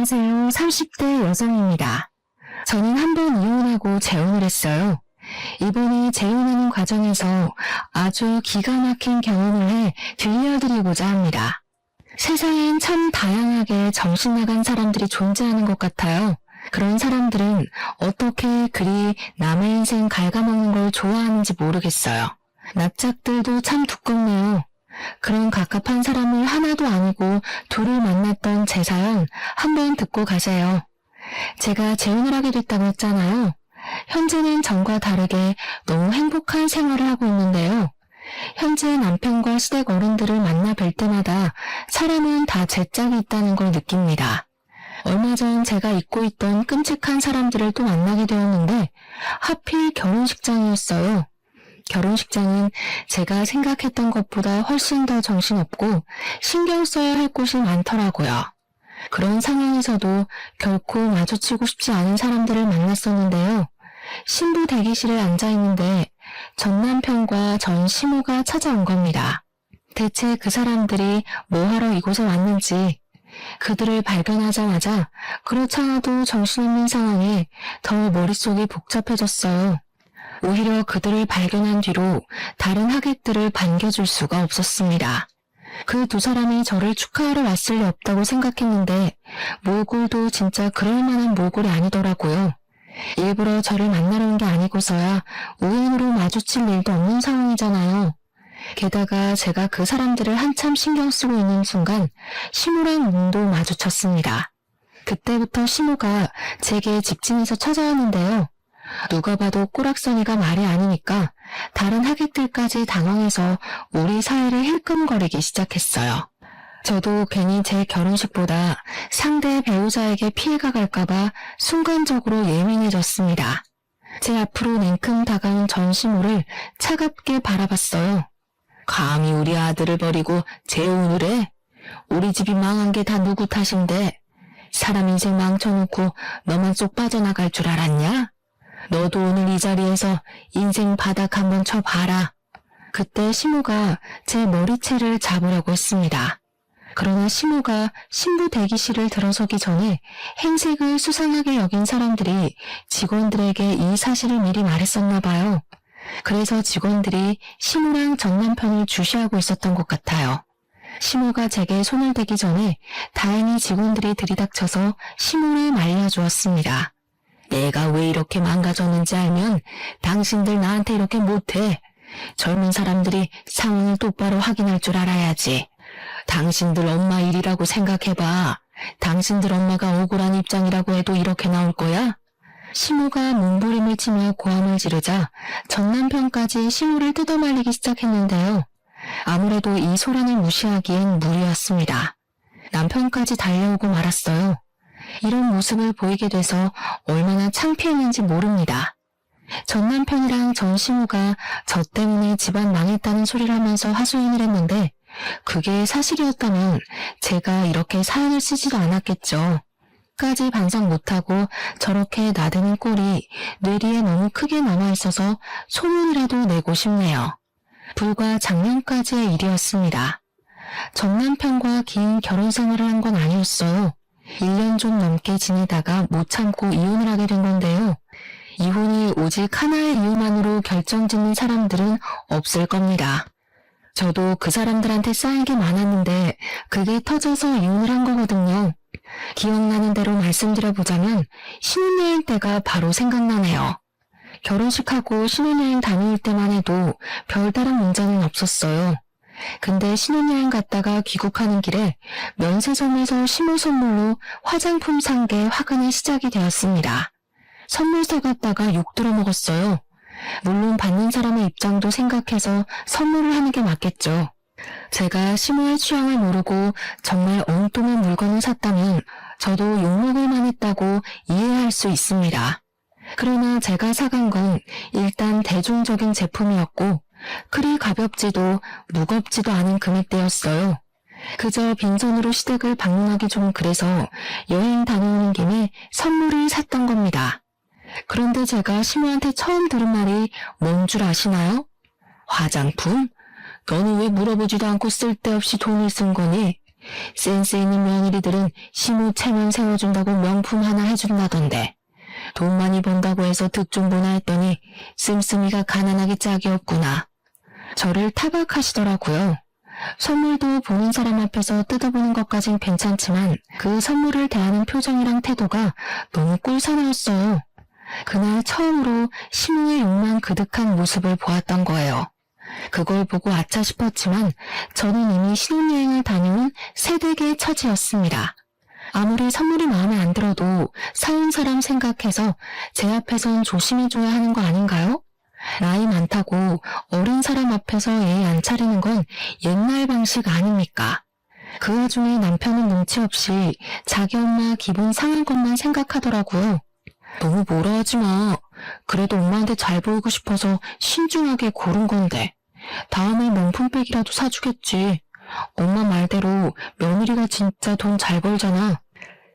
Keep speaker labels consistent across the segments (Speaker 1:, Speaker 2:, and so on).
Speaker 1: 안녕하세요. 30대 여성입니다. 저는 한 번 이혼하고 재혼을 했어요. 이번에 재혼하는 과정에서 아주 기가 막힌 경험을 해 들려드리고자 합니다. 세상엔 참 다양하게 정신나간 사람들이 존재하는 것 같아요. 그런 사람들은 어떻게 그리 남의 인생 갉아먹는 걸 좋아하는지 모르겠어요. 납작들도 참 두껍네요. 그런 갑갑한 사람을 하나도 아니고 둘을 만났던 제 사연 한번 듣고 가세요. 제가 재혼을 하게 됐다고 했잖아요. 현재는 전과 다르게 너무 행복한 생활을 하고 있는데요. 현재 남편과 시댁 어른들을 만나 뵐 때마다 사람은 다 제 짝이 있다는 걸 느낍니다. 얼마 전 제가 잊고 있던 끔찍한 사람들을 또 만나게 되었는데 하필 결혼식장이었어요. 결혼식장은 제가 생각했던 것보다 훨씬 더 정신없고 신경 써야 할 곳이 많더라고요. 그런 상황에서도 결코 마주치고 싶지 않은 사람들을 만났었는데요. 신부 대기실에 앉아있는데 전 남편과 전 시모가 찾아온 겁니다. 대체 그 사람들이 뭐하러 이곳에 왔는지 그들을 발견하자마자 그렇잖아도 정신없는 상황에 더 머릿속이 복잡해졌어요. 오히려 그들을 발견한 뒤로 다른 하객들을 반겨줄 수가 없었습니다. 그 두 사람이 저를 축하하러 왔을 리 없다고 생각했는데 몰골도 진짜 그럴 만한 몰골이 아니더라고요. 일부러 저를 만나러 온 게 아니고서야 우연으로 마주칠 일도 없는 상황이잖아요. 게다가 제가 그 사람들을 한참 신경 쓰고 있는 순간 시모랑 눈도 마주쳤습니다. 그때부터 시모가 제게 직진해서 찾아왔는데요. 누가 봐도 꼬락서니가 말이 아니니까 다른 하객들까지 당황해서 우리 사이를 힐끔거리기 시작했어요. 저도 괜히 제 결혼식보다 상대 배우자에게 피해가 갈까봐 순간적으로 예민해졌습니다. 제 앞으로 냉큼 다가온 전 시모를 차갑게 바라봤어요. 감히 우리 아들을 버리고 재혼을 해? 우리 집이 망한 게 다 누구 탓인데 사람 인생 망쳐놓고 너만 쏙 빠져나갈 줄 알았냐? 너도 오늘 이 자리에서 인생 바닥 한번 쳐봐라. 그때 시모가 제 머리채를 잡으려고 했습니다. 그러나 시모가 신부 대기실을 들어서기 전에 행색을 수상하게 여긴 사람들이 직원들에게 이 사실을 미리 말했었나 봐요. 그래서 직원들이 시모랑 전 남편을 주시하고 있었던 것 같아요. 시모가 제게 손을 대기 전에 다행히 직원들이 들이닥쳐서 시모를 말려주었습니다. 내가 왜 이렇게 망가졌는지 알면 당신들 나한테 이렇게 못해. 젊은 사람들이 상황을 똑바로 확인할 줄 알아야지. 당신들 엄마 일이라고 생각해봐. 당신들 엄마가 억울한 입장이라고 해도 이렇게 나올 거야? 시모가 몸부림을 치며 고함을 지르자 전 남편까지 시모를 뜯어말리기 시작했는데요. 아무래도 이 소란을 무시하기엔 무리였습니다. 남편까지 달려오고 말았어요. 이런 모습을 보이게 돼서 얼마나 창피했는지 모릅니다. 전 남편이랑 전 시모가 저 때문에 집안 망했다는 소리를 하면서 하소연을 했는데 그게 사실이었다면 제가 이렇게 사연을 쓰지도 않았겠죠. 까지 반성 못하고 저렇게 나대는 꼴이 뇌리에 너무 크게 남아있어서 소문이라도 내고 싶네요. 불과 작년까지의 일이었습니다. 전 남편과 긴 결혼 생활을 한 건 아니었어요. 1년 좀 넘게 지내다가 못 참고 이혼을 하게 된 건데요. 이혼이 오직 하나의 이유만으로 결정짓는 사람들은 없을 겁니다. 저도 그 사람들한테 쌓인 게 많았는데 그게 터져서 이혼을 한 거거든요. 기억나는 대로 말씀드려보자면 신혼여행 때가 바로 생각나네요. 결혼식하고 신혼여행 다녀올 때만 해도 별다른 문제는 없었어요. 근데 신혼여행 갔다가 귀국하는 길에 면세점에서 시모 선물로 화장품 산 게 화근의 시작이 되었습니다. 선물 사갔다가 욕 들어먹었어요. 물론 받는 사람의 입장도 생각해서 선물을 하는 게 맞겠죠. 제가 시모의 취향을 모르고 정말 엉뚱한 물건을 샀다면 저도 욕먹을 만했다고 이해할 수 있습니다. 그러나 제가 사간 건 일단 대중적인 제품이었고 그리 가볍지도 무겁지도 않은 금액대였어요. 그저 빈손으로 시댁을 방문하기 좀 그래서 여행 다녀오는 김에 선물을 샀던 겁니다. 그런데 제가 시모한테 처음 들은 말이 뭔 줄 아시나요? 화장품? 너는 왜 물어보지도 않고 쓸데없이 돈을 쓴 거니? 센스 있는 며느리들은 시모 체면 세워준다고 명품 하나 해준다던데 돈 많이 번다고 해서 득 좀 보나 했더니 씀씀이가 가난하기 짝이 없구나. 저를 타박하시더라고요. 선물도 보는 사람 앞에서 뜯어보는 것까진 괜찮지만 그 선물을 대하는 표정이랑 태도가 너무 꿀사나웠어요. 그날 처음으로 시모의 욕망 그득한 모습을 보았던 거예요. 그걸 보고 아차 싶었지만 저는 이미 신혼여행을 다녀온 새댁의 처지였습니다. 아무리 선물이 마음에 안 들어도 사온 사람 생각해서 제 앞에선 조심해줘야 하는 거 아닌가요? 나이 많다고 어린 사람 앞에서 예의 안 차리는 건 옛날 방식 아닙니까? 그 와중에 남편은 눈치 없이 자기 엄마 기분 상한 것만 생각하더라고요. 너무 뭐라 하지 마. 그래도 엄마한테 잘 보이고 싶어서 신중하게 고른 건데. 다음에 명품백이라도 사주겠지. 엄마 말대로 며느리가 진짜 돈 잘 벌잖아.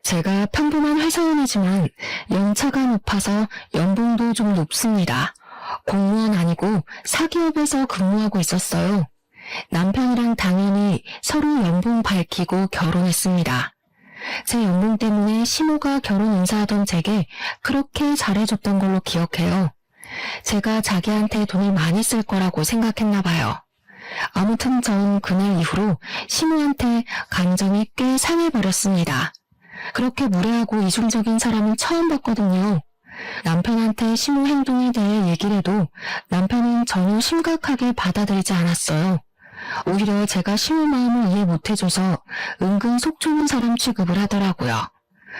Speaker 1: 제가 평범한 회사원이지만 연차가 높아서 연봉도 좀 높습니다. 공무원 아니고 사기업에서 근무하고 있었어요. 남편이랑 당연히 서로 연봉 밝히고 결혼했습니다. 제 연봉 때문에 시모가 결혼 인사하던 제게 그렇게 잘해줬던 걸로 기억해요. 제가 자기한테 돈을 많이 쓸 거라고 생각했나 봐요. 아무튼 전 그날 이후로 시모한테 감정이 꽤 상해버렸습니다. 그렇게 무례하고 이중적인 사람은 처음 봤거든요. 남편한테 시모 행동에 대해 얘기를 해도 남편은 전혀 심각하게 받아들이지 않았어요. 오히려 제가 시모 마음을 이해 못해줘서 은근 속 좁은 사람 취급을 하더라고요.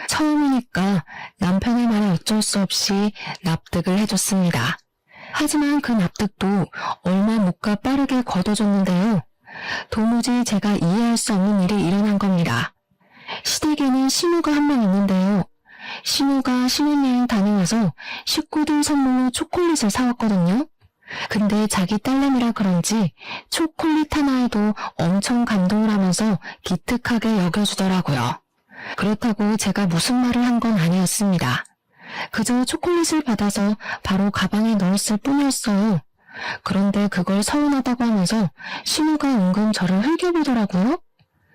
Speaker 1: 처음이니까 남편의 말에 어쩔 수 없이 납득을 해줬습니다. 하지만 그 납득도 얼마 못 가 빠르게 걷어졌는데요. 도무지 제가 이해할 수 없는 일이 일어난 겁니다. 시댁에는 시모가 한 명 있는데요. 시모가 신혼여행 다녀와서 식구들 선물로 초콜릿을 사왔거든요. 근데 자기 딸내미라 그런지 초콜릿 하나에도 엄청 감동을 하면서 기특하게 여겨주더라고요. 그렇다고 제가 무슨 말을 한 건 아니었습니다. 그저 초콜릿을 받아서 바로 가방에 넣었을 뿐이었어요. 그런데 그걸 서운하다고 하면서 시모가 은근 저를 흘겨보더라고요.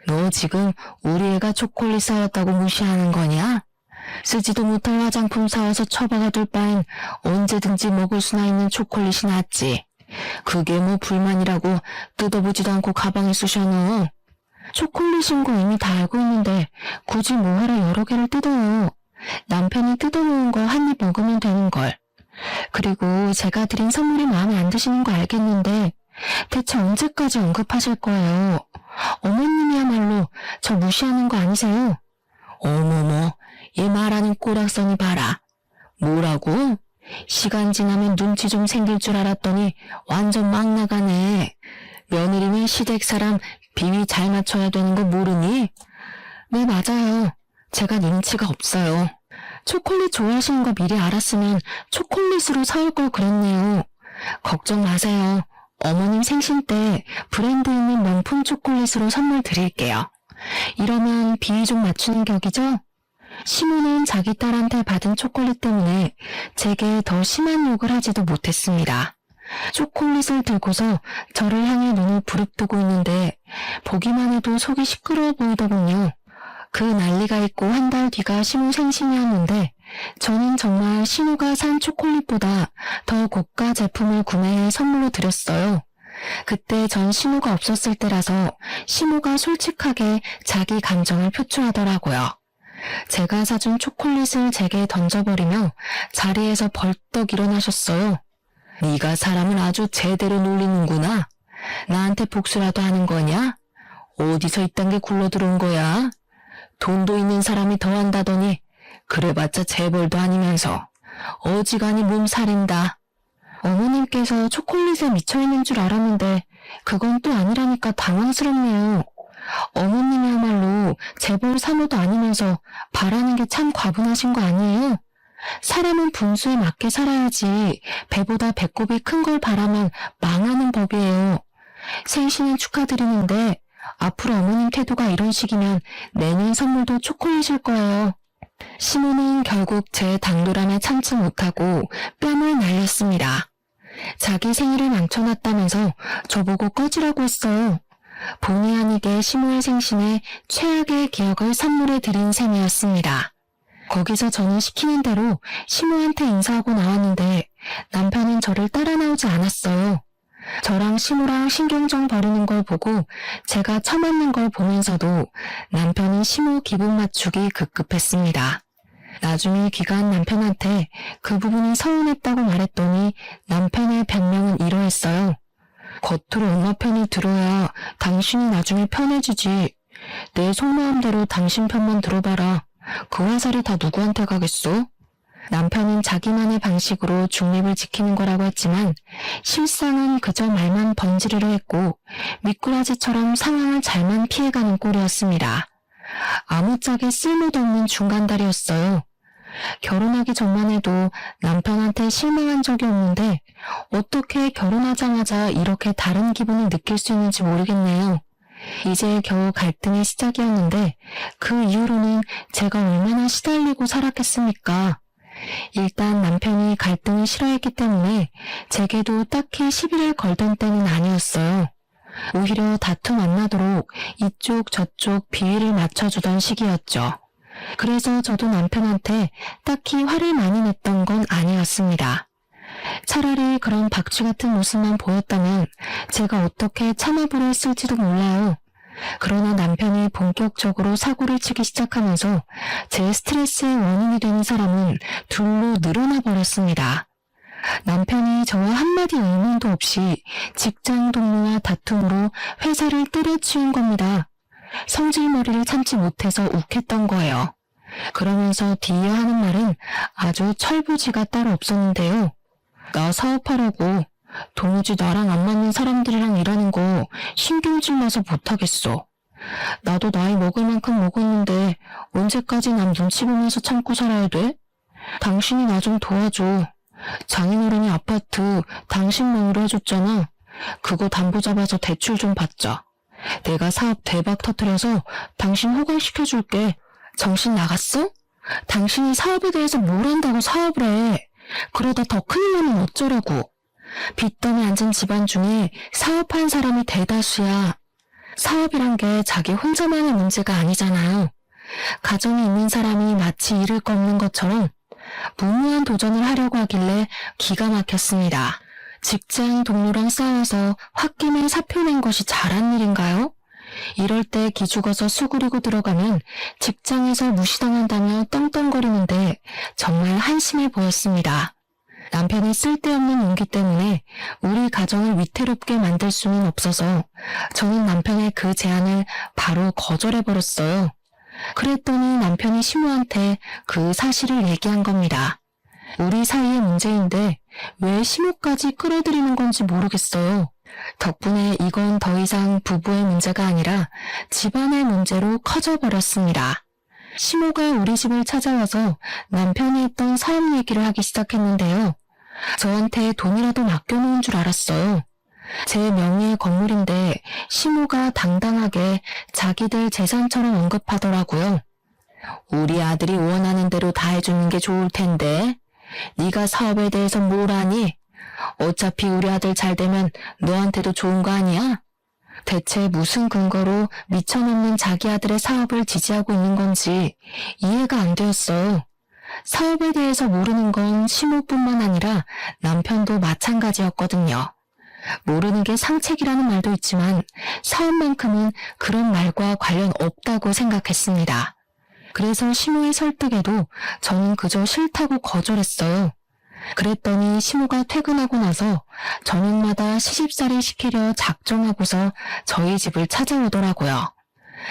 Speaker 1: 너 지금 우리 애가 초콜릿 사왔다고 무시하는 거냐? 쓰지도 못할 화장품 사와서 처박아둘 바엔 언제든지 먹을 수나 있는 초콜릿이 낫지. 그게 뭐 불만이라고 뜯어보지도 않고 가방에 쑤셔넣어. 초콜릿인 거 이미 다 알고 있는데 굳이 뭐하러 여러 개를 뜯어요. 남편이 뜯어놓은 거 한 입 먹으면 되는 걸. 그리고 제가 드린 선물이 마음에 안 드시는 거 알겠는데 대체 언제까지 언급하실 거예요? 어머님이야말로 저 무시하는 거 아니세요? 어머머, 이 말하는 꼬락서니 봐라. 뭐라고? 시간 지나면 눈치 좀 생길 줄 알았더니 완전 막 나가네. 며느리는 시댁 사람 비위 잘 맞춰야 되는 거 모르니? 네, 맞아요. 제가 눈치가 없어요. 초콜릿 좋아하시는 거 미리 알았으면 초콜릿으로 사올 걸 그랬네요. 걱정 마세요. 어머님 생신 때 브랜드 있는 명품 초콜릿으로 선물 드릴게요. 이러면 비위 좀 맞추는 격이죠? 시모는 자기 딸한테 받은 초콜릿 때문에 제게 더 심한 욕을 하지도 못했습니다. 초콜릿을 들고서 저를 향해 눈을 부릅뜨고 있는데 보기만 해도 속이 시끄러워 보이더군요. 그 난리가 있고 한 달 뒤가 시모 생신이었는데 저는 정말 시모가 산 초콜릿보다 더 고가 제품을 구매해 선물로 드렸어요. 그때 전 시모가 없었을 때라서 시모가 솔직하게 자기 감정을 표출하더라고요. 제가 사준 초콜릿을 제게 던져버리며 자리에서 벌떡 일어나셨어요. 네가 사람을 아주 제대로 놀리는구나. 나한테 복수라도 하는 거냐? 어디서 이딴 게 굴러들어온 거야? 돈도 있는 사람이 더 한다더니 그래봤자 재벌도 아니면서 어지간히 몸살인다. 어머님께서 초콜릿에 미쳐있는 줄 알았는데 그건 또 아니라니까 당황스럽네요. 어머님이야말로 재벌 사모도 아니면서 바라는 게 참 과분하신 거 아니에요? 사람은 분수에 맞게 살아야지 배보다 배꼽이 큰 걸 바라면 망하는 법이에요. 생신은 축하드리는데 앞으로 어머님 태도가 이런 식이면 내년 선물도 초콜릿일 거예요. 시모는 결국 제 당돌함에 참지 못하고 뺨을 날렸습니다. 자기 생일을 망쳐놨다면서 저보고 꺼지라고 했어요. 본의 아니게 시모의 생신에 최악의 기억을 선물해 드린 셈이었습니다. 거기서 저는 시키는 대로 시모한테 인사하고 나왔는데 남편은 저를 따라 나오지 않았어요. 저랑 시모랑 신경전 벌이는 걸 보고 제가 처맞는 걸 보면서도 남편은 시모 기분 맞추기 급급했습니다. 나중에 귀가한 남편한테 그 부분이 서운했다고 말했더니 남편의 변명은 이러했어요. 겉으로 엄마 편을 들어야 당신이 나중에 편해지지. 내 속마음대로 당신 편만 들어봐라. 그 화살이 다 누구한테 가겠어? 남편은 자기만의 방식으로 중립을 지키는 거라고 했지만 실상은 그저 말만 번지르르 했고 미꾸라지처럼 상황을 잘만 피해가는 꼴이었습니다. 아무짝에 쓸모도 없는 중간다리였어요. 결혼하기 전만 해도 남편한테 실망한 적이 없는데 어떻게 결혼하자마자 이렇게 다른 기분을 느낄 수 있는지 모르겠네요. 이제 겨우 갈등의 시작이었는데 그 이후로는 제가 얼마나 시달리고 살았겠습니까? 일단 남편이 갈등을 싫어했기 때문에 제게도 딱히 시비를 걸던 때는 아니었어요. 오히려 다툼 안 나도록 이쪽 저쪽 비위를 맞춰주던 시기였죠. 그래서 저도 남편한테 딱히 화를 많이 냈던 건 아니었습니다. 차라리 그런 박쥐 같은 모습만 보였다면 제가 어떻게 참아보려 했을지도 몰라요. 그러나 남편이 본격적으로 사고를 치기 시작하면서 제 스트레스의 원인이 되는 사람은 둘로 늘어나 버렸습니다. 남편이 저와 한마디 의문도 없이 직장 동료와 다툼으로 회사를 때려치운 겁니다. 성질머리를 참지 못해서 욱했던 거예요. 그러면서 뒤이어 하는 말은 아주 철부지가 따로 없었는데요. 나 사업하려고. 도무지 나랑 안 맞는 사람들이랑 일하는 거 신경질 나서 못하겠어. 나도 나이 먹을 만큼 먹었는데 언제까지 남 눈치 보면서 참고 살아야 돼? 당신이 나 좀 도와줘. 장인어른이 아파트 당신 명의로 해줬잖아. 그거 담보 잡아서 대출 좀 받자. 내가 사업 대박 터뜨려서 당신 호강시켜줄게. 정신 나갔어? 당신이 사업에 대해서 뭘 안다고 사업을 해. 그러다 더 큰일 나면 어쩌라고. 빚더미 앉은 집안 중에 사업한 사람이 대다수야. 사업이란 게 자기 혼자만의 문제가 아니잖아요. 가정이 있는 사람이 마치 잃을 거 없는 것처럼 무모한 도전을 하려고 하길래 기가 막혔습니다. 직장 동료랑 싸워서 홧김에 사표 낸 것이 잘한 일인가요? 이럴 때 기죽어서 수그리고 들어가면 직장에서 무시당한다며 떵떵거리는데 정말 한심해 보였습니다. 남편이 쓸데없는 용기 때문에 우리 가정을 위태롭게 만들 수는 없어서 저는 남편의 그 제안을 바로 거절해버렸어요. 그랬더니 남편이 시모한테 그 사실을 얘기한 겁니다. 우리 사이의 문제인데 왜 시모까지 끌어들이는 건지 모르겠어요. 덕분에 이건 더 이상 부부의 문제가 아니라 집안의 문제로 커져버렸습니다. 시모가 우리 집을 찾아와서 남편이 했던 사업 얘기를 하기 시작했는데요. 저한테 돈이라도 맡겨놓은 줄 알았어요. 제 명의의 건물인데 시모가 당당하게 자기들 재산처럼 언급하더라고요. 우리 아들이 원하는 대로 다 해주는 게 좋을 텐데 네가 사업에 대해서 뭘 아니? 어차피 우리 아들 잘 되면 너한테도 좋은 거 아니야? 대체 무슨 근거로 미쳐넘는 자기 아들의 사업을 지지하고 있는 건지 이해가 안 되었어요. 사업에 대해서 모르는 건 시모뿐만 아니라 남편도 마찬가지였거든요. 모르는 게 상책이라는 말도 있지만 사업만큼은 그런 말과 관련 없다고 생각했습니다. 그래서 시모의 설득에도 저는 그저 싫다고 거절했어요. 그랬더니 시모가 퇴근하고 나서 저녁마다 시집살이 시키려 작정하고서 저희 집을 찾아오더라고요.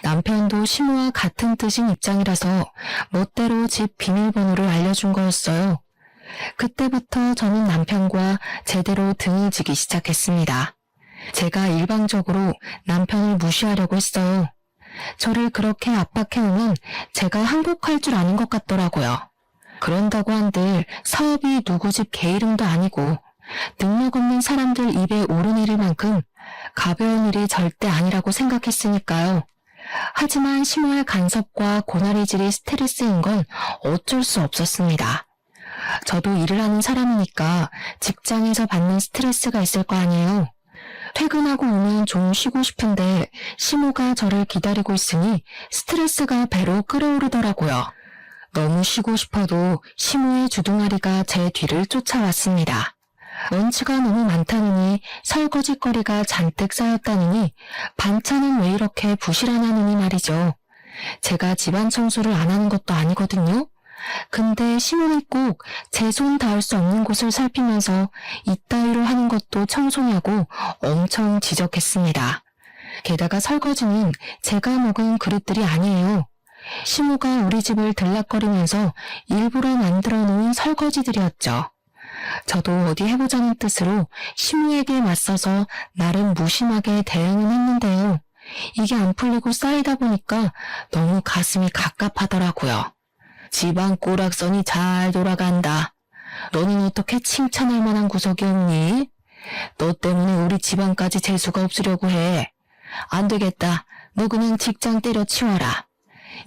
Speaker 1: 남편도 시모와 같은 뜻인 입장이라서 멋대로 집 비밀번호를 알려준 거였어요. 그때부터 저는 남편과 제대로 등을 지기 시작했습니다. 제가 일방적으로 남편을 무시하려고 했어요. 저를 그렇게 압박해오면 제가 항복할 줄 아는 것 같더라고요. 그런다고 한들 사업이 누구 집 게으름도 아니고 능력 없는 사람들 입에 오르내릴 만큼 가벼운 일이 절대 아니라고 생각했으니까요. 하지만 시모의 간섭과 고나리질이 스트레스인 건 어쩔 수 없었습니다. 저도 일을 하는 사람이니까 직장에서 받는 스트레스가 있을 거 아니에요. 퇴근하고 오면 좀 쉬고 싶은데 시모가 저를 기다리고 있으니 스트레스가 배로 끓어오르더라고요. 너무 쉬고 싶어도 시모의 주둥아리가 제 뒤를 쫓아왔습니다. 먼지가 너무 많다느니 설거지거리가 잔뜩 쌓였다느니 반찬은 왜 이렇게 부실하냐느니 말이죠. 제가 집안 청소를 안 하는 것도 아니거든요. 근데 시모는 꼭 제 손 닿을 수 없는 곳을 살피면서 이따위로 하는 것도 청소냐고 엄청 지적했습니다. 게다가 설거지는 제가 먹은 그릇들이 아니에요. 시모가 우리 집을 들락거리면서 일부러 만들어 놓은 설거지들이었죠. 저도 어디 해보자는 뜻으로 시모에게 맞서서 나름 무심하게 대응은 했는데요. 이게 안 풀리고 쌓이다 보니까 너무 가슴이 갑갑하더라고요. 집안 꼬락선이 잘 돌아간다. 너는 어떻게 칭찬할 만한 구석이 없니? 너 때문에 우리 집안까지 재수가 없으려고 해. 안 되겠다. 너 그냥 직장 때려치워라.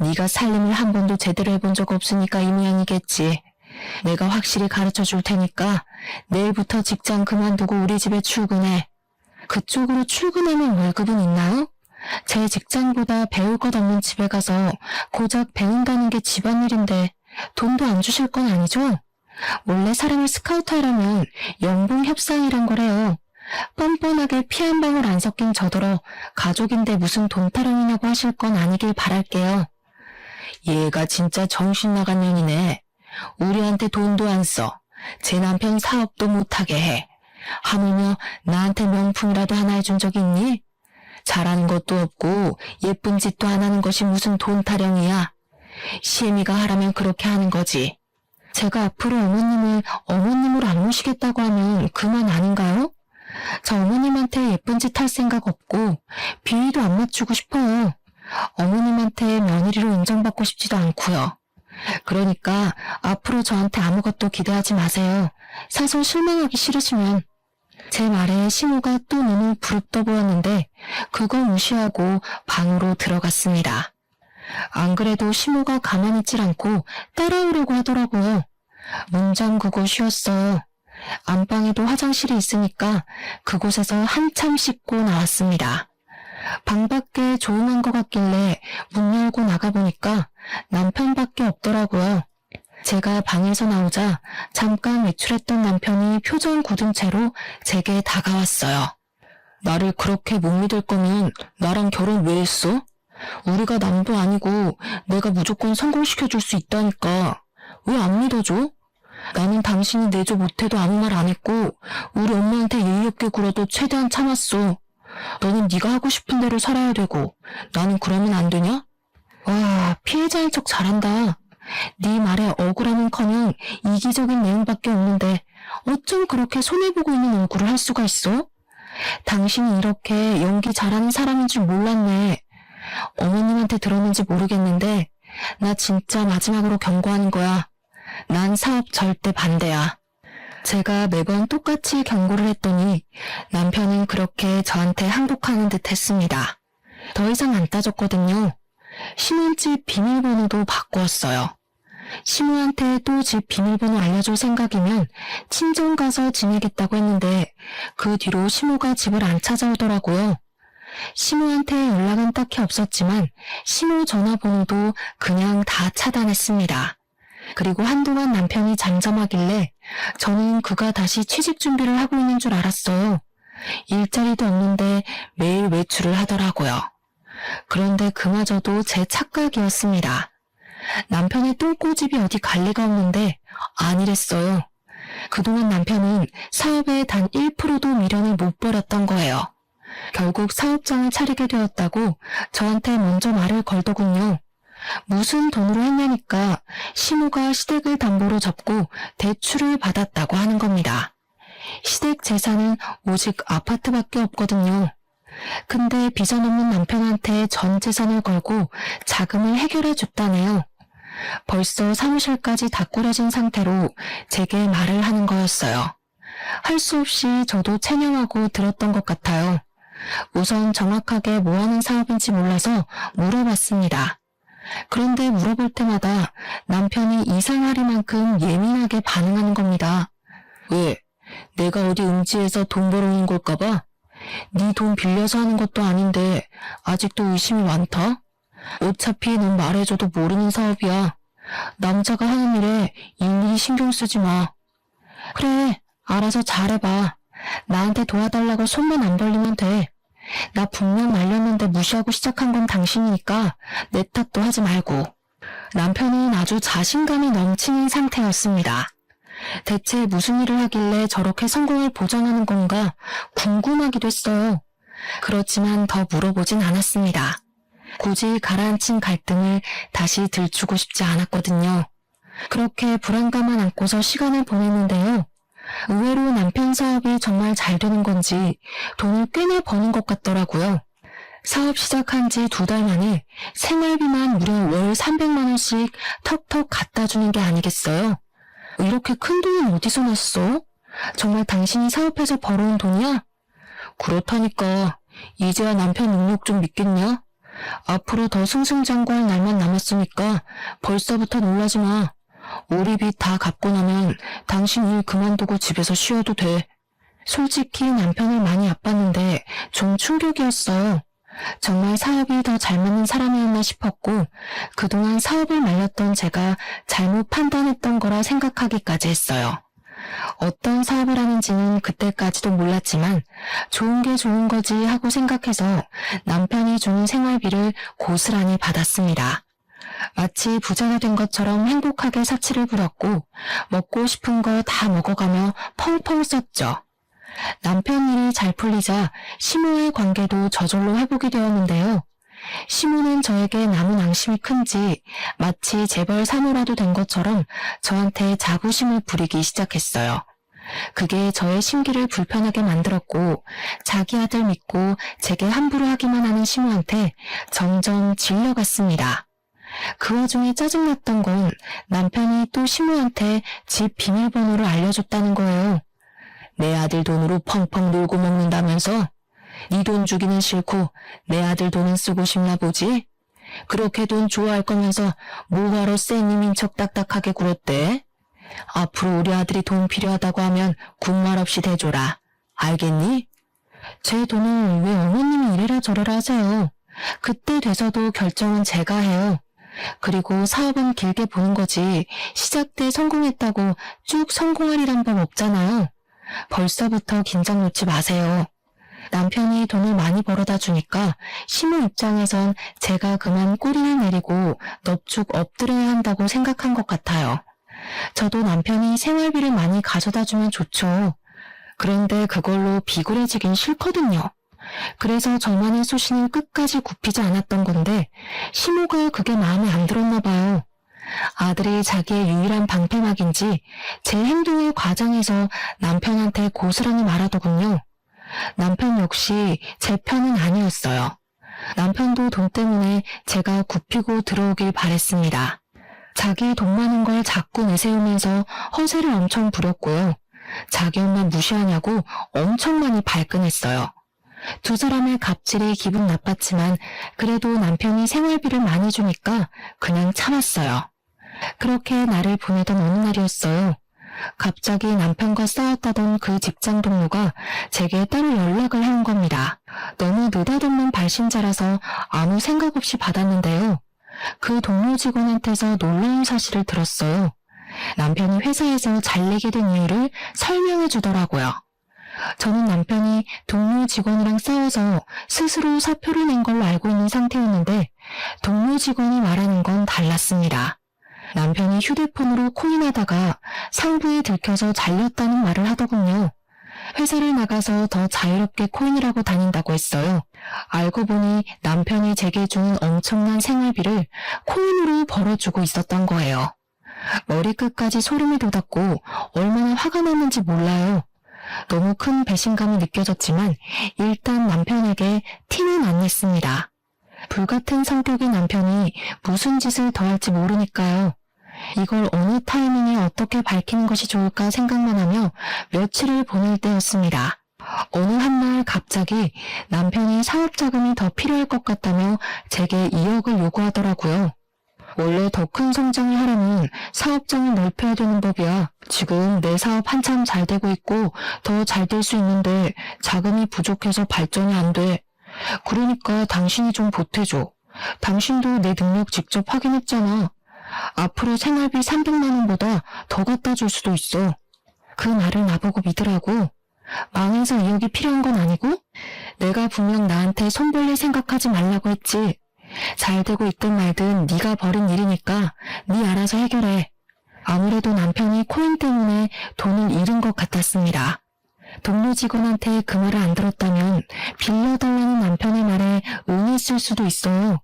Speaker 1: 네가 살림을 한 번도 제대로 해본 적 없으니까 이 모양이겠지. 내가 확실히 가르쳐 줄 테니까 내일부터 직장 그만두고 우리 집에 출근해. 그쪽으로 출근하면 월급은 있나요? 제 직장보다 배울 것 없는 집에 가서 고작 배운다는 게 집안일인데 돈도 안 주실 건 아니죠? 원래 사람을 스카우트하려면 연봉 협상이란 거래요. 뻔뻔하게 피 한 방울 안 섞인 저더러 가족인데 무슨 돈 타령이냐고 하실 건 아니길 바랄게요. 얘가 진짜 정신 나간 년이네. 우리한테 돈도 안 써. 제 남편 사업도 못하게 해. 하물며 나한테 명품이라도 하나 해준 적 있니? 잘하는 것도 없고 예쁜 짓도 안 하는 것이 무슨 돈 타령이야. 시애미가 하라면 그렇게 하는 거지. 제가 앞으로 어머님을 어머님으로 안 모시겠다고 하면 그만 아닌가요? 저 어머님한테 예쁜 짓 할 생각 없고 비위도 안 맞추고 싶어요. 어머님한테 며느리로 인정받고 싶지도 않고요. 그러니까 앞으로 저한테 아무것도 기대하지 마세요. 사서 실망하기 싫으시면. 제 말에 시모가 또 눈을 부릅떠 보였는데 그거 무시하고 방으로 들어갔습니다. 안 그래도 시모가 가만히 있질 않고 따라오려고 하더라고요. 문 잠그고 쉬었어요. 안방에도 화장실이 있으니까 그곳에서 한참 씻고 나왔습니다. 방 밖에 조용한 것 같길래 문 열고 나가보니까 남편밖에 없더라고요. 제가 방에서 나오자 잠깐 외출했던 남편이 표정 굳은 채로 제게 다가왔어요. 나를 그렇게 못 믿을 거면 나랑 결혼 왜 했어? 우리가 남도 아니고 내가 무조건 성공시켜줄 수 있다니까. 왜 안 믿어줘? 나는 당신이 내조 못해도 아무 말 안 했고 우리 엄마한테 예의 없게 굴어도 최대한 참았어. 너는 네가 하고 싶은 대로 살아야 되고 나는 그러면 안 되냐? 와, 피해자인 척 잘한다. 네 말에 억울함은커녕 이기적인 내용밖에 없는데 어쩜 그렇게 손해보고 있는 얼굴을 할 수가 있어? 당신이 이렇게 연기 잘하는 사람인 줄 몰랐네. 어머님한테 들었는지 모르겠는데 나 진짜 마지막으로 경고하는 거야. 난 사업 절대 반대야. 제가 매번 똑같이 경고를 했더니 남편은 그렇게 저한테 항복하는 듯 했습니다. 더 이상 안 따졌거든요. 신혼집 비밀번호도 바꾸었어요. 시모한테 또 집 비밀번호 알려줄 생각이면 친정 가서 지내겠다고 했는데 그 뒤로 시모가 집을 안 찾아오더라고요. 시모한테 연락은 딱히 없었지만 시모 전화번호도 그냥 다 차단했습니다. 그리고 한동안 남편이 잠잠하길래 저는 그가 다시 취직 준비를 하고 있는 줄 알았어요. 일자리도 없는데 매일 외출을 하더라고요. 그런데 그마저도 제 착각이었습니다. 남편의 똥꼬집이 어디 갈 리가 없는데 아니랬어요. 그동안 남편은 사업에 단 1%도 미련을 못 버렸던 거예요. 결국 사업장을 차리게 되었다고 저한테 먼저 말을 걸더군요. 무슨 돈으로 했냐니까 시모가 시댁을 담보로 접고 대출을 받았다고 하는 겁니다. 시댁 재산은 오직 아파트밖에 없거든요. 근데 비전 없는 남편한테 전 재산을 걸고 자금을 해결해 줬다네요. 벌써 사무실까지 다 꾸려진 상태로 제게 말을 하는 거였어요. 할 수 없이 저도 체념하고 들었던 것 같아요. 우선 정확하게 뭐 하는 사업인지 몰라서 물어봤습니다. 그런데 물어볼 때마다 남편이 이상하리만큼 예민하게 반응하는 겁니다. 왜? 내가 어디 음지에서 돈 벌어오는 걸까봐? 네 돈 빌려서 하는 것도 아닌데 아직도 의심이 많다? 어차피 넌 말해줘도 모르는 사업이야. 남자가 하는 일에 일일이 신경 쓰지 마. 그래, 알아서 잘해봐. 나한테 도와달라고 손만 안 벌리면 돼. 나 분명 말렸는데 무시하고 시작한 건 당신이니까 내 탓도 하지 말고. 남편은 아주 자신감이 넘치는 상태였습니다. 대체 무슨 일을 하길래 저렇게 성공을 보장하는 건가 궁금하기도 했어요. 그렇지만 더 물어보진 않았습니다. 굳이 가라앉힌 갈등을 다시 들추고 싶지 않았거든요. 그렇게 불안감만 안고서 시간을 보냈는데요. 의외로 남편 사업이 정말 잘 되는 건지 돈을 꽤나 버는 것 같더라고요. 사업 시작한 지 2달 만에 생활비만 무려 월 300만 원씩 턱턱 갖다 주는 게 아니겠어요? 이렇게 큰 돈은 어디서 났어? 정말 당신이 사업해서 벌어온 돈이야? 그렇다니까. 이제야 남편 능력 좀 믿겠냐? 앞으로 더 승승장구할 날만 남았으니까 벌써부터 놀라지 마. 우리 빚 다 갚고 나면 당신 일 그만두고 집에서 쉬어도 돼. 솔직히 남편을 많이 아팠는데 좀 충격이었어요. 정말 사업이 더 잘 맞는 사람이었나 싶었고 그동안 사업을 말렸던 제가 잘못 판단했던 거라 생각하기까지 했어요. 어떤 사업을 하는지는 그때까지도 몰랐지만 좋은 게 좋은 거지 하고 생각해서 남편이 주는 생활비를 고스란히 받았습니다. 마치 부자가 된 것처럼 행복하게 사치를 부렸고 먹고 싶은 거 다 먹어가며 펑펑 썼죠. 남편 일이 잘 풀리자 시모의 관계도 저절로 회복이 되었는데요. 시모는 저에게 남은 앙심이 큰지 마치 재벌 사모라도 된 것처럼 저한테 자부심을 부리기 시작했어요. 그게 저의 심기를 불편하게 만들었고 자기 아들 믿고 제게 함부로 하기만 하는 시모한테 점점 질려갔습니다. 그 와중에 짜증났던 건 남편이 또 시모한테 집 비밀번호를 알려줬다는 거예요. 내 아들 돈으로 펑펑 놀고 먹는다면서? 네 돈 주기는 싫고 내 아들 돈은 쓰고 싶나 보지? 그렇게 돈 좋아할 거면서 뭐하러 쌩님인 척 딱딱하게 굴었대? 앞으로 우리 아들이 돈 필요하다고 하면 군말 없이 대줘라. 알겠니? 제 돈을 왜 어머님이 이래라 저래라 하세요? 그때 돼서도 결정은 제가 해요. 그리고 사업은 길게 보는 거지 시작 때 성공했다고 쭉 성공하리란 법 없잖아요. 벌써부터 긴장 놓지 마세요. 남편이 돈을 많이 벌어다 주니까 시모 입장에선 제가 그만 꼬리를 내리고 넙죽 엎드려야 한다고 생각한 것 같아요. 저도 남편이 생활비를 많이 가져다 주면 좋죠. 그런데 그걸로 비굴해지긴 싫거든요. 그래서 저만의 소신을 끝까지 굽히지 않았던 건데 시모가 그게 마음에 안 들었나 봐요. 아들이 자기의 유일한 방패막인지 제 행동을 과장해서 남편한테 고스란히 말하더군요. 남편 역시 제 편은 아니었어요. 남편도 돈 때문에 제가 굽히고 들어오길 바랬습니다. 자기 돈 많은 걸 자꾸 내세우면서 허세를 엄청 부렸고요. 자기 엄마 무시하냐고 엄청 많이 발끈했어요. 두 사람의 갑질이 기분 나빴지만 그래도 남편이 생활비를 많이 주니까 그냥 참았어요. 그렇게 날을 보내던 어느 날이었어요. 갑자기 남편과 싸웠다던 그 직장 동료가 제게 따로 연락을 해온 겁니다. 너무 느닷없는 발신자라서 아무 생각 없이 받았는데요. 그 동료 직원한테서 놀라운 사실을 들었어요. 남편이 회사에서 잘리게 된 이유를 설명해 주더라고요. 저는 남편이 동료 직원이랑 싸워서 스스로 사표를 낸 걸로 알고 있는 상태였는데 동료 직원이 말하는 건 달랐습니다. 남편이 휴대폰으로 코인하다가 상부에 들켜서 잘렸다는 말을 하더군요. 회사를 나가서 더 자유롭게 코인을 하고 다닌다고 했어요. 알고 보니 남편이 제게 주는 엄청난 생활비를 코인으로 벌어주고 있었던 거예요. 머리끝까지 소름이 돋았고 얼마나 화가 났는지 몰라요. 너무 큰 배신감이 느껴졌지만 일단 남편에게 티는 안 냈습니다. 불같은 성격의 남편이 무슨 짓을 더 할지 모르니까요. 이걸 어느 타이밍에 어떻게 밝히는 것이 좋을까 생각만 하며 며칠을 보낼 때였습니다. 어느 한날 갑자기 남편이 사업 자금이 더 필요할 것 같다며 제게 2억을 요구하더라고요. 원래 더 큰 성장을 하려면 사업장을 넓혀야 되는 법이야. 지금 내 사업 한참 잘 되고 있고 더 잘 될 수 있는데 자금이 부족해서 발전이 안 돼. 그러니까 당신이 좀 보태줘. 당신도 내 능력 직접 확인했잖아. 앞으로 생활비 300만 원보다 더 갖다 줄 수도 있어. 그 말을 나보고 믿으라고. 망해서 2억이 필요한 건 아니고? 내가 분명 나한테 손 벌릴 생각하지 말라고 했지. 잘 되고 있든 말든 네가 벌인 일이니까 네 알아서 해결해. 아무래도 남편이 코인 때문에 돈을 잃은 것 같았습니다. 동료 직원한테 그 말을 안 들었다면 빌려달라는 남편의 말에 응했을 수도 있어요.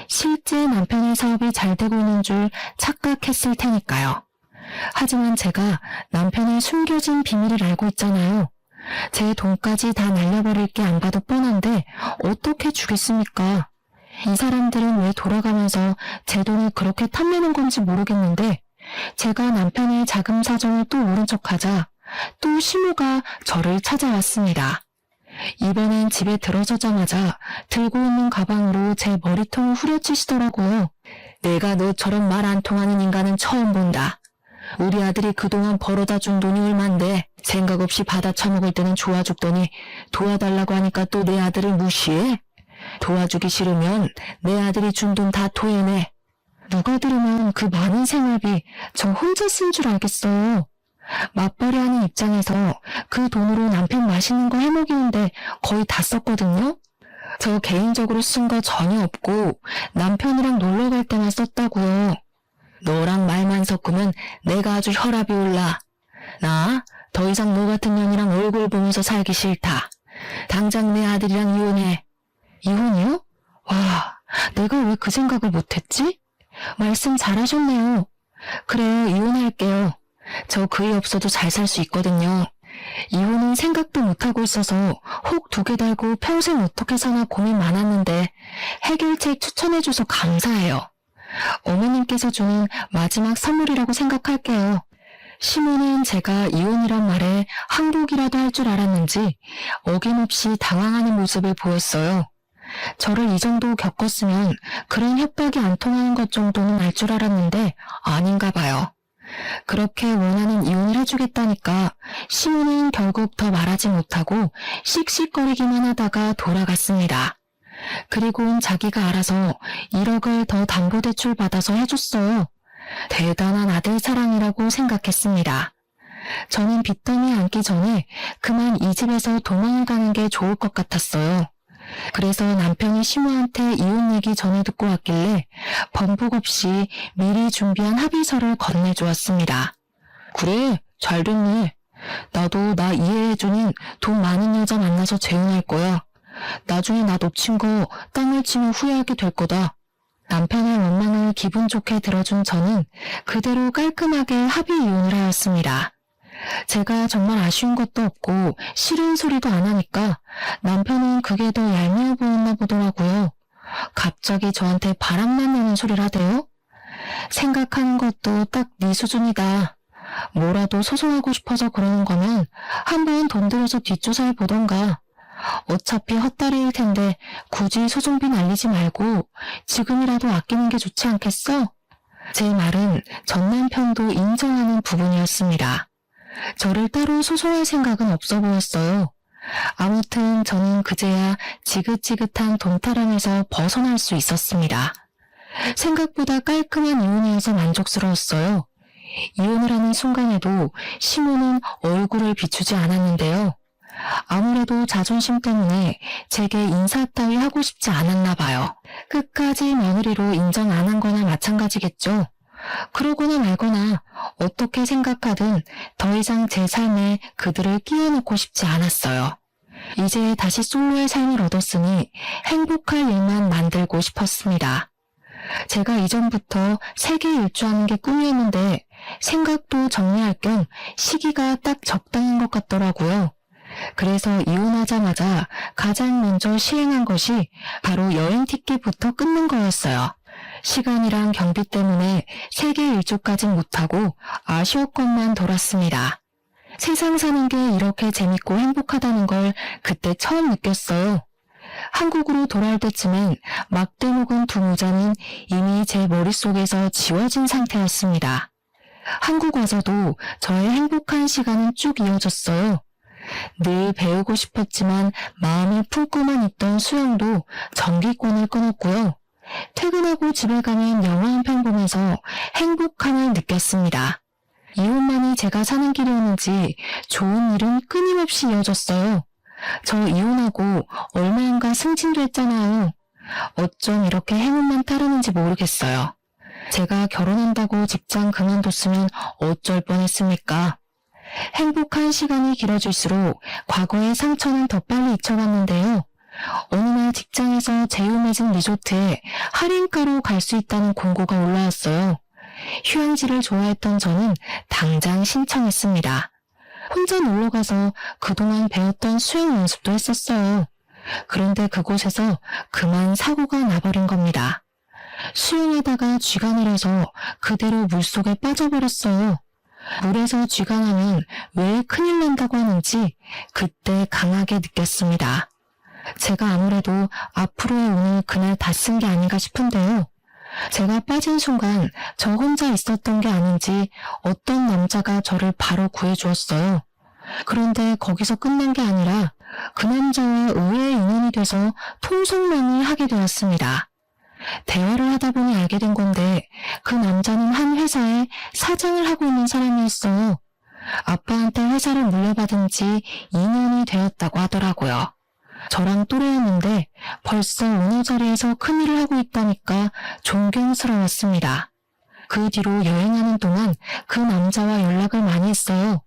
Speaker 1: 실제 남편의 사업이 잘 되고 있는 줄 착각했을 테니까요. 하지만 제가 남편의 숨겨진 비밀을 알고 있잖아요. 제 돈까지 다 날려버릴 게 안 봐도 뻔한데 어떻게 주겠습니까? 이 사람들은 왜 돌아가면서 제 돈을 그렇게 탐내는 건지 모르겠는데 제가 남편의 자금 사정을 또 모른 척하자 또 시모가 저를 찾아왔습니다. 이번엔 집에 들어서자마자 들고 있는 가방으로 제 머리통을 후려치시더라고요. 내가 너처럼 말 안 통하는 인간은 처음 본다. 우리 아들이 그동안 벌어다 준 돈이 얼만데 생각 없이 받아 처먹을 때는 좋아 죽더니 도와달라고 하니까 또 내 아들을 무시해? 도와주기 싫으면 내 아들이 준 돈 다 토해내. 누가 들으면 그 많은 생활비 저 혼자 쓴 줄 알겠어요. 맞벌이 하는 입장에서 그 돈으로 남편 맛있는 거 해먹이는데 거의 다 썼거든요. 저 개인적으로 쓴 거 전혀 없고 남편이랑 놀러 갈 때만 썼다고요. 너랑 말만 섞으면 내가 아주 혈압이 올라. 나 더 이상 너 같은 년이랑 얼굴 보면서 살기 싫다. 당장 내 아들이랑 이혼해. 이혼이요? 와, 내가 왜 그 생각을 못했지? 말씀 잘하셨네요. 그래요, 이혼할게요. 저 그이 없어도 잘 살 수 있거든요. 이혼은 생각도 못하고 있어서 혹 2개 달고 평생 어떻게 사나 고민 많았는데 해결책 추천해줘서 감사해요. 어머님께서 주는 마지막 선물이라고 생각할게요. 시모는 제가 이혼이란 말에 항복이라도 할 줄 알았는지 어김없이 당황하는 모습을 보였어요. 저를 이 정도 겪었으면 그런 협박이 안 통하는 것 정도는 알 줄 알았는데 아닌가 봐요. 그렇게 원하는 이혼을 해주겠다니까 시모는 결국 더 말하지 못하고 씩씩거리기만 하다가 돌아갔습니다. 그리고는 자기가 알아서 1억을 더 담보대출 받아서 해줬어요. 대단한 아들 사랑이라고 생각했습니다. 저는 빚더미 앉기 전에 그만 이 집에서 도망을 가는 게 좋을 것 같았어요. 그래서 남편이 시모한테 이혼 얘기 전에 듣고 왔길래 번복 없이 미리 준비한 합의서를 건네주었습니다. 그래, 잘 됐네. 나도 나 이해해주는 돈 많은 여자 만나서 재혼할 거야. 나중에 나 놓친 거 땅을 치면 후회하게 될 거다. 남편의 원망을 기분 좋게 들어준 저는 그대로 깔끔하게 합의 이혼을 하였습니다. 제가 정말 아쉬운 것도 없고 싫은 소리도 안 하니까 남편은 그게 더 얄미워 보였나 보더라고요. 갑자기 저한테 바람만 내는 소리를 하대요? 생각하는 것도 딱 네 수준이다. 뭐라도 소송하고 싶어서 그러는 거면 한번 돈 들여서 뒷조사해 보던가. 어차피 헛다리일 텐데 굳이 소송비 날리지 말고 지금이라도 아끼는 게 좋지 않겠어? 제 말은 전 남편도 인정하는 부분이었습니다. 저를 따로 소송할 생각은 없어 보였어요. 아무튼 저는 그제야 지긋지긋한 돈타령에서 벗어날 수 있었습니다. 생각보다 깔끔한 이혼이어서 만족스러웠어요. 이혼을 하는 순간에도 시모는 얼굴을 비추지 않았는데요. 아무래도 자존심 때문에 제게 인사 따위 하고 싶지 않았나 봐요. 끝까지 며느리로 인정 안 한 거나 마찬가지겠죠. 그러거나 말거나 어떻게 생각하든 더 이상 제 삶에 그들을 끼워넣고 싶지 않았어요. 이제 다시 솔로의 삶을 얻었으니 행복할 일만 만들고 싶었습니다. 제가 이전부터 세계 일주하는 게 꿈이었는데 생각도 정리할 겸 시기가 딱 적당한 것 같더라고요. 그래서 이혼하자마자 가장 먼저 시행한 것이 바로 여행 티켓부터 끊는 거였어요. 시간이랑 경비 때문에 세계 일주까진 못하고 아쉬웠건만 돌았습니다. 세상 사는 게 이렇게 재밌고 행복하다는 걸 그때 처음 느꼈어요. 한국으로 돌아올 때쯤엔 막대 먹은 두 모자는 이미 제 머릿속에서 지워진 상태였습니다. 한국 와서도 저의 행복한 시간은 쭉 이어졌어요. 늘 배우고 싶었지만 마음에 품고만 있던 수영도 정기권을 끊었고요. 퇴근하고 집에 가면 영화 한 편 보면서 행복함을 느꼈습니다. 이혼만이 제가 사는 길이었는지 좋은 일은 끊임없이 이어졌어요. 저 이혼하고 얼마 안가 승진도 했잖아요. 어쩜 이렇게 행운만 따르는지 모르겠어요. 제가 결혼한다고 직장 그만뒀으면 어쩔 뻔했습니까? 행복한 시간이 길어질수록 과거의 상처는 더 빨리 잊혀갔는데요. 어느 날 직장에서 제휴맺은 리조트에 할인가로 갈 수 있다는 공고가 올라왔어요. 휴양지를 좋아했던 저는 당장 신청했습니다. 혼자 놀러가서 그동안 배웠던 수영 연습도 했었어요. 그런데 그곳에서 그만 사고가 나버린 겁니다. 수영하다가 쥐가 내려서 그대로 물속에 빠져버렸어요. 물에서 쥐가 나면 왜 큰일 난다고 하는지 그때 강하게 느꼈습니다. 제가 아무래도 앞으로의 운을 그날 다 쓴 게 아닌가 싶은데요. 제가 빠진 순간 저 혼자 있었던 게 아닌지 어떤 남자가 저를 바로 구해주었어요. 그런데 거기서 끝난 게 아니라 그 남자와 의외의 인연이 돼서 통성명을 하게 되었습니다. 대화를 하다 보니 알게 된 건데 그 남자는 한 회사에 사장을 하고 있는 사람이었어요. 아빠한테 회사를 물려받은 지 2년이 되었다고 하더라고요. 저랑 또래였는데 벌써 어느 자리에서 큰일을 하고 있다니까 존경스러웠습니다. 그 뒤로 여행하는 동안 그 남자와 연락을 많이 했어요.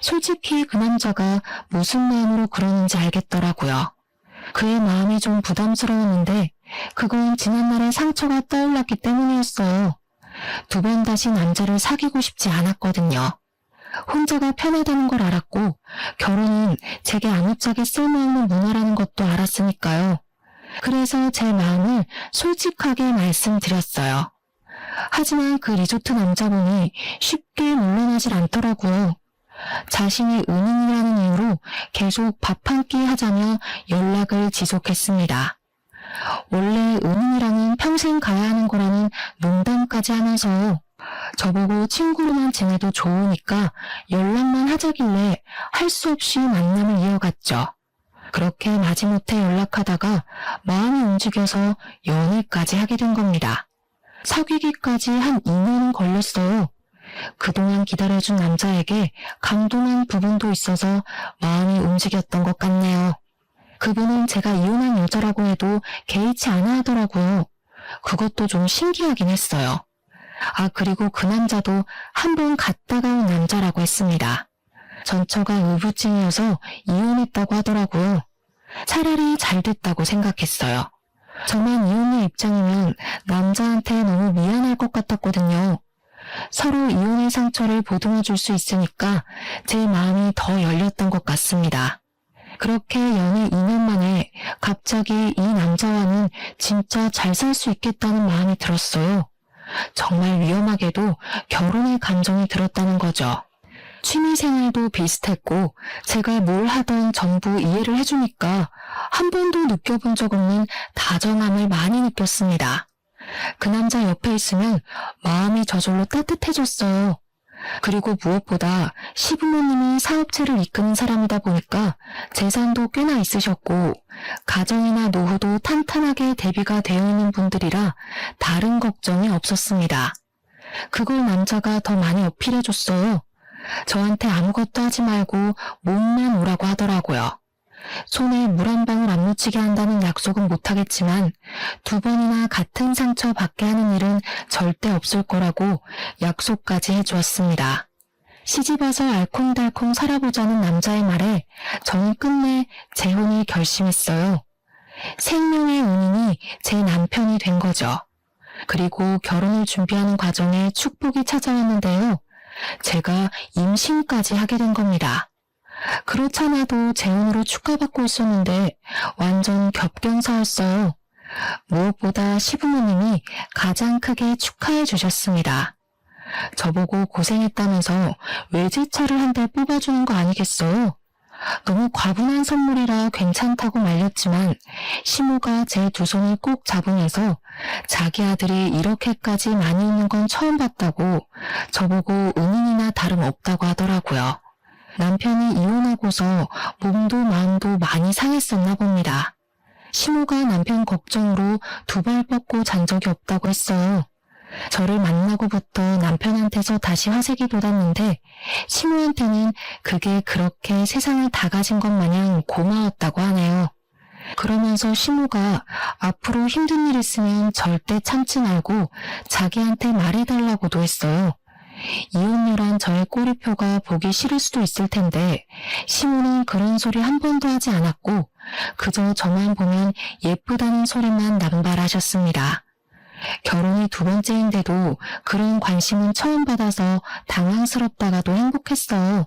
Speaker 1: 솔직히 그 남자가 무슨 마음으로 그러는지 알겠더라고요. 그의 마음이 좀 부담스러웠는데 그건 지난날의 상처가 떠올랐기 때문이었어요. 두 번 다시 남자를 사귀고 싶지 않았거든요. 혼자가 편하다는 걸 알았고 결혼은 제게 아무짝에 쓸모없는 문화라는 것도 알았으니까요. 그래서 제 마음을 솔직하게 말씀드렸어요. 하지만 그 리조트 남자분이 쉽게 물러나질 않더라고요. 자신이 은인이라는 이유로 계속 밥 한 끼 하자며 연락을 지속했습니다. 원래 은인이랑은 평생 가야 하는 거라는 농담까지 하면서 저보고 친구로만 지내도 좋으니까 연락만 하자길래 할 수 없이 만남을 이어갔죠. 그렇게 마지못해 연락하다가 마음이 움직여서 연애까지 하게 된 겁니다. 사귀기까지 한 2년은 걸렸어요. 그동안 기다려준 남자에게 감동한 부분도 있어서 마음이 움직였던 것 같네요. 그분은 제가 이혼한 여자라고 해도 개의치 않아 하더라고요. 그것도 좀 신기하긴 했어요. 그리고 그 남자도 한 번 갔다가 온 남자라고 했습니다. 전처가 의부증이어서 이혼했다고 하더라고요. 차라리 잘 됐다고 생각했어요. 저만 이혼녀 입장이면 남자한테 너무 미안할 것 같았거든요. 서로 이혼의 상처를 보듬어 줄 수 있으니까 제 마음이 더 열렸던 것 같습니다. 그렇게 연애 2년 만에 갑자기 이 남자와는 진짜 잘 살 수 있겠다는 마음이 들었어요. 정말 위험하게도 결혼의 감정이 들었다는 거죠. 취미생활도 비슷했고 제가 뭘 하던 전부 이해를 해주니까 한 번도 느껴본 적 없는 다정함을 많이 느꼈습니다. 그 남자 옆에 있으면 마음이 저절로 따뜻해졌어요. 그리고 무엇보다 시부모님이 사업체를 이끄는 사람이다 보니까 재산도 꽤나 있으셨고 가정이나 노후도 탄탄하게 대비가 되어 있는 분들이라 다른 걱정이 없었습니다. 그걸 남자가 더 많이 어필해줬어요. 저한테 아무것도 하지 말고 몸만 오라고 하더라고요. 손에 물 한 방울 안 묻히게 한다는 약속은 못하겠지만 2번이나 같은 상처 받게 하는 일은 절대 없을 거라고 약속까지 해주었습니다. 시집와서 알콩달콩 살아보자는 남자의 말에 저는 끝내 재혼을 결심했어요. 생명의 은인이 제 남편이 된 거죠. 그리고 결혼을 준비하는 과정에 축복이 찾아왔는데요. 제가 임신까지 하게 된 겁니다. 그렇잖아도 재혼으로 축하받고 있었는데 완전 겹경사였어요. 무엇보다 시부모님이 가장 크게 축하해 주셨습니다. 저보고 고생했다면서 외제차를 한 대 뽑아주는 거 아니겠어요? 너무 과분한 선물이라 괜찮다고 말렸지만 시모가 제 두 손을 꼭 잡으면서 자기 아들이 이렇게까지 많이 웃는 건 처음 봤다고 저보고 은인이나 다름없다고 하더라고요. 남편이 이혼하고서 몸도 마음도 많이 상했었나 봅니다. 시모가 남편 걱정으로 두 발 뻗고 잔 적이 없다고 했어요. 저를 만나고부터 남편한테서 다시 화색이 돋았는데 시모한테는 그게 그렇게 세상을 다 가진 것 마냥 고마웠다고 하네요. 그러면서 시모가 앞으로 힘든 일 있으면 절대 참지 말고 자기한테 말해달라고도 했어요. 이혼녀란 저의 꼬리표가 보기 싫을 수도 있을 텐데 시모는 그런 소리 한 번도 하지 않았고 그저 저만 보면 예쁘다는 소리만 남발하셨습니다. 결혼이 두 번째인데도 그런 관심은 처음 받아서 당황스럽다가도 행복했어요.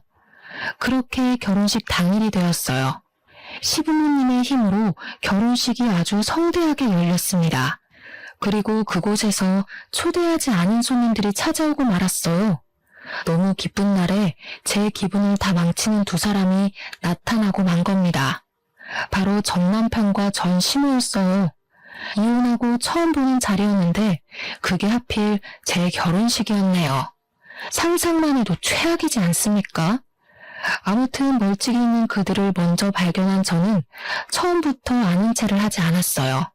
Speaker 1: 그렇게 결혼식 당일이 되었어요. 시부모님의 힘으로 결혼식이 아주 성대하게 열렸습니다. 그리고 그곳에서 초대하지 않은 손님들이 찾아오고 말았어요. 너무 기쁜 날에 제 기분을 다 망치는 두 사람이 나타나고 만 겁니다. 바로 전 남편과 전 시모였어요. 이혼하고 처음 보는 자리였는데 그게 하필 제 결혼식이었네요. 상상만 해도 최악이지 않습니까? 아무튼 멀찍이 있는 그들을 먼저 발견한 저는 처음부터 아는 체를 하지 않았어요.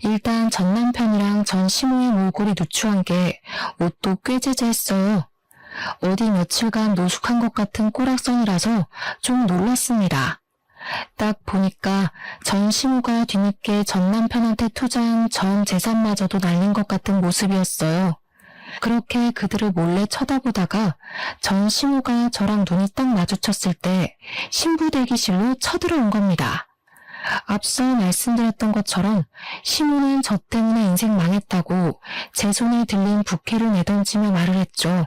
Speaker 1: 일단 전 남편이랑 전 시모의 몰골이 누추한 게 옷도 꽤 제재했어요. 어디 며칠간 노숙한 것 같은 꼬락선이라서 좀 놀랐습니다. 딱 보니까 전 시모가 뒤늦게 전 남편한테 투자한 전 재산마저도 날린 것 같은 모습이었어요. 그렇게 그들을 몰래 쳐다보다가 전 시모가 저랑 눈이 딱 마주쳤을 때 신부 대기실로 쳐들어온 겁니다. 앞서 말씀드렸던 것처럼 시모는 저 때문에 인생 망했다고 제 손에 들린 부케를 내던지며 말을 했죠.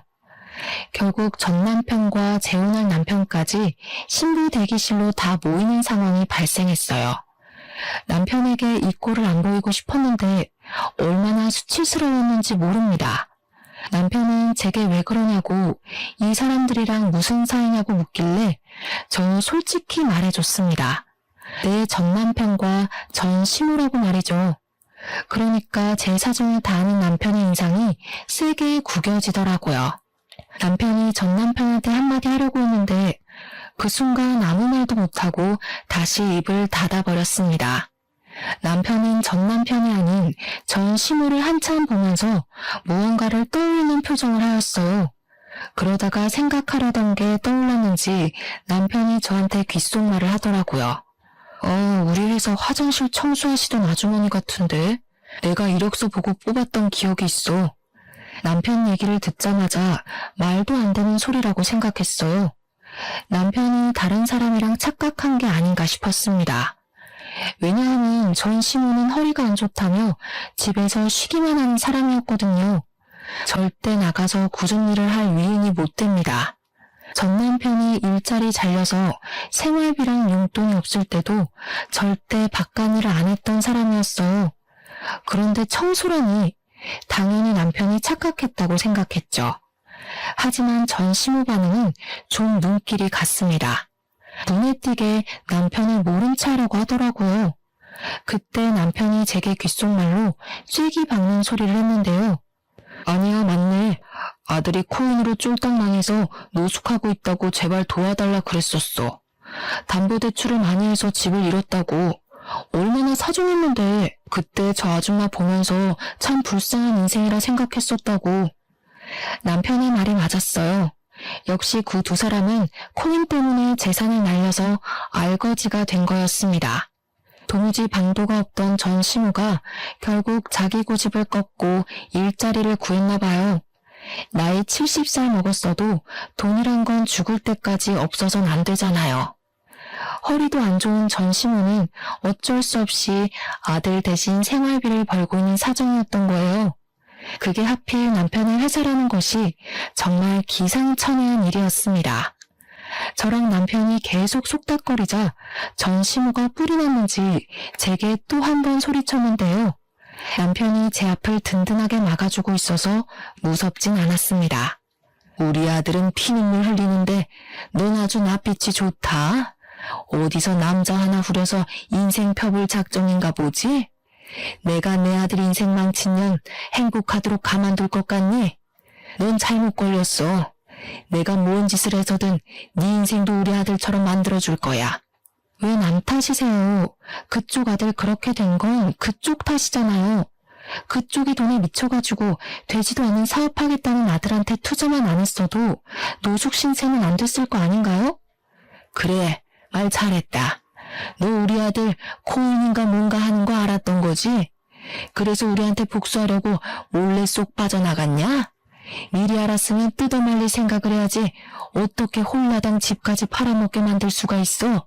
Speaker 1: 결국 전 남편과 재혼할 남편까지 신부 대기실로 다 모이는 상황이 발생했어요. 남편에게 이 꼴을 안 보이고 싶었는데 얼마나 수치스러웠는지 모릅니다. 남편은 제게 왜 그러냐고 이 사람들이랑 무슨 사이냐고 묻길래 저는 솔직히 말해줬습니다. 내 전 남편과 전 시모라고 말이죠. 그러니까 제 사정을 다 아는 남편의 인상이 세게 구겨지더라고요. 남편이 전 남편한테 한마디 하려고 했는데 그 순간 아무 말도 못하고 다시 입을 닫아버렸습니다. 남편은 전 남편이 아닌 전 시모를 한참 보면서 무언가를 떠올리는 표정을 하였어요. 그러다가 생각하려던 게 떠올랐는지 남편이 저한테 귓속말을 하더라고요. 우리 회사 화장실 청소하시던 아주머니 같은데 내가 이력서 보고 뽑았던 기억이 있어. 남편 얘기를 듣자마자 말도 안 되는 소리라고 생각했어요. 남편이 다른 사람이랑 착각한 게 아닌가 싶었습니다. 왜냐하면 전 시모는 허리가 안 좋다며 집에서 쉬기만 하는 사람이었거든요. 절대 나가서 굳은 일을 할 위인이 못 됩니다. 전 남편이 일자리 잘려서 생활비랑 용돈이 없을 때도 절대 바깥일을 안 했던 사람이었어요. 그런데 청소라니 당연히 남편이 착각했다고 생각했죠. 하지만 전 시모 반응은 좀 눈길이 갔습니다. 눈에 띄게 남편을 모른 체 하려고 하더라고요. 그때 남편이 제게 귓속말로 쐐기 박는 소리를 했는데요. 아니야, 맞네. 아들이 코인으로 쫄딱 망해서 노숙하고 있다고 제발 도와달라 그랬었어. 담보대출을 많이 해서 집을 잃었다고. 얼마나 사정했는데 그때 저 아줌마 보면서 참 불쌍한 인생이라 생각했었다고. 남편의 말이 맞았어요. 역시 그 두 사람은 코인 때문에 재산을 날려서 알거지가 된 거였습니다. 도무지 방도가 없던 전 시모가 결국 자기 고집을 꺾고 일자리를 구했나 봐요. 나이 70살 먹었어도 돈이란 건 죽을 때까지 없어선 안 되잖아요. 허리도 안 좋은 전 시모는 어쩔 수 없이 아들 대신 생활비를 벌고 있는 사정이었던 거예요. 그게 하필 남편의 회사라는 것이 정말 기상천외한 일이었습니다. 저랑 남편이 계속 속닥거리자 전 시모가 뿔이 났는지 제게 또 한 번 소리쳤는데요. 남편이 제 앞을 든든하게 막아주고 있어서 무섭진 않았습니다. 우리 아들은 피눈물 흘리는데 넌 아주 낯빛이 좋다. 어디서 남자 하나 후려서 인생 펴볼 작정인가 보지? 내가 내 아들 인생 망친 년 행복하도록 가만둘 것 같니? 넌 잘못 걸렸어. 내가 뭔 짓을 해서든 네 인생도 우리 아들처럼 만들어줄 거야. 왜 남 탓이세요? 그쪽 아들 그렇게 된 건 그쪽 탓이잖아요. 그쪽이 돈에 미쳐가지고 되지도 않은 사업하겠다는 아들한테 투자만 안 했어도 노숙 신세는 안 됐을 거 아닌가요? 그래, 말 잘했다. 너 우리 아들 코인인가 뭔가 하는 거 알았던 거지? 그래서 우리한테 복수하려고 몰래 쏙 빠져나갔냐? 미리 알았으면 뜯어말릴 생각을 해야지 어떻게 홀라당 집까지 팔아먹게 만들 수가 있어?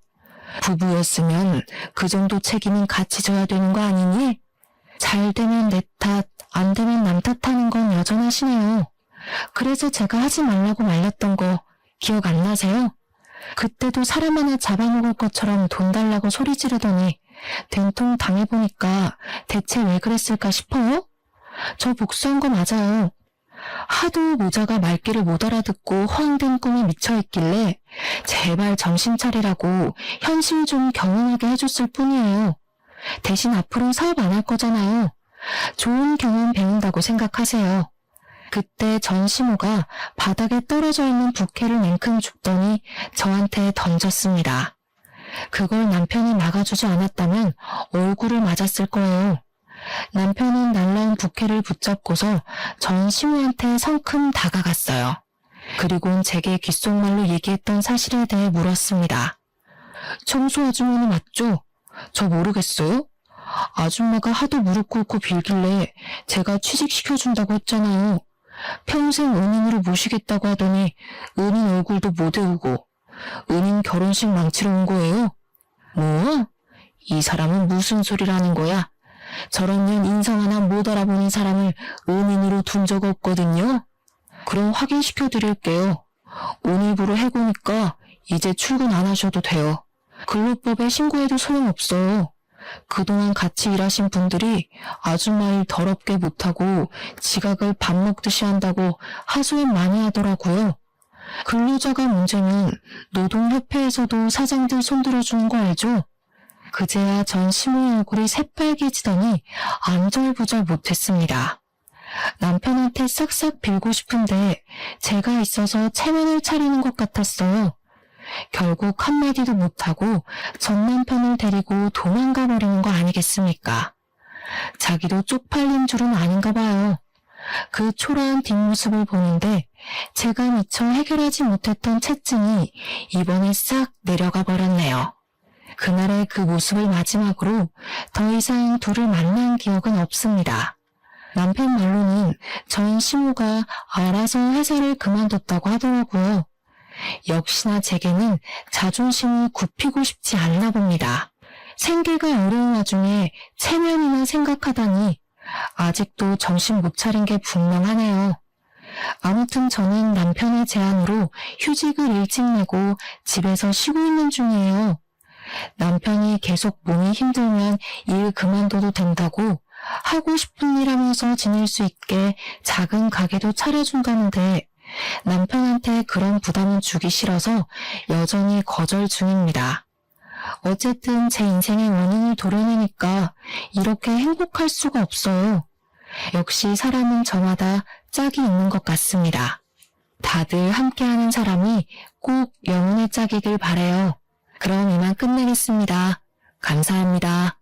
Speaker 1: 부부였으면 그 정도 책임은 같이 져야 되는 거 아니니? 잘 되면 내 탓, 안 되면 남 탓하는 건 여전하시네요. 그래서 제가 하지 말라고 말렸던 거 기억 안 나세요? 그때도 사람 하나 잡아먹을 것처럼 돈 달라고 소리 지르더니 된통 당해보니까 대체 왜 그랬을까 싶어요? 저 복수한 거 맞아요. 하도 모자가 말귀를 못 알아듣고 허황된 꿈에 미쳐있길래 제발 정신 차리라고 현실 좀 경험하게 해줬을 뿐이에요. 대신 앞으로는 사업 안 할 거잖아요. 좋은 경험 배운다고 생각하세요. 그때 전시모가 바닥에 떨어져 있는 부케를 냉큼 줍더니 저한테 던졌습니다. 그걸 남편이 막아주지 않았다면 얼굴을 맞았을 거예요. 남편은 날라온 부케를 붙잡고서 전시모한테 성큼 다가갔어요. 그리고는 제게 귓속말로 얘기했던 사실에 대해 물었습니다. 청소 아주머니 맞죠? 저 모르겠어요? 아줌마가 하도 무릎 꿇고 빌길래 제가 취직시켜준다고 했잖아요. 평생 은인으로 모시겠다고 하더니 은인 얼굴도 못 외우고 은인 결혼식 망치러 온 거예요? 뭐? 이 사람은 무슨 소리를 하는 거야? 저런 년 인성 하나 못 알아보는 사람을 은인으로 둔 적 없거든요. 그럼 확인시켜 드릴게요. 오늘부로 해고니까 이제 출근 안 하셔도 돼요. 근로법에 신고해도 소용없어요. 그동안 같이 일하신 분들이 아줌마 일 더럽게 못하고 지각을 밥 먹듯이 한다고 하소연 많이 하더라고요. 근로자가 문제면 노동협회에서도 사장들 손들어주는 거 알죠? 그제야 전 시모의 얼굴이 새빨개지더니 안절부절 못했습니다. 남편한테 싹싹 빌고 싶은데 제가 있어서 체면을 차리는 것 같았어요. 결국 한마디도 못하고 전 남편을 데리고 도망가 버리는 거 아니겠습니까? 자기도 쪽팔린 줄은 아닌가 봐요. 그 초라한 뒷모습을 보는데 제가 미처 해결하지 못했던 채증이 이번에 싹 내려가 버렸네요. 그날의 그 모습을 마지막으로 더 이상 둘을 만난 기억은 없습니다. 남편 말로는 전 시모가 알아서 회사를 그만뒀다고 하더라고요. 역시나 제게는 자존심을 굽히고 싶지 않나 봅니다. 생계가 어려운 와중에 체면이나 생각하다니 아직도 정신 못 차린 게 분명하네요. 아무튼 저는 남편의 제안으로 휴직을 일찍 내고 집에서 쉬고 있는 중이에요. 남편이 계속 몸이 힘들면 일 그만둬도 된다고 하고 싶은 일 하면서 지낼 수 있게 작은 가게도 차려준다는데 남편한테 그런 부담은 주기 싫어서 여전히 거절 중입니다. 어쨌든 제 인생의 원인을 도려내니까 이렇게 행복할 수가 없어요. 역시 사람은 저마다 짝이 있는 것 같습니다. 다들 함께하는 사람이 꼭 영혼의 짝이길 바래요. 그럼 이만 끝내겠습니다. 감사합니다.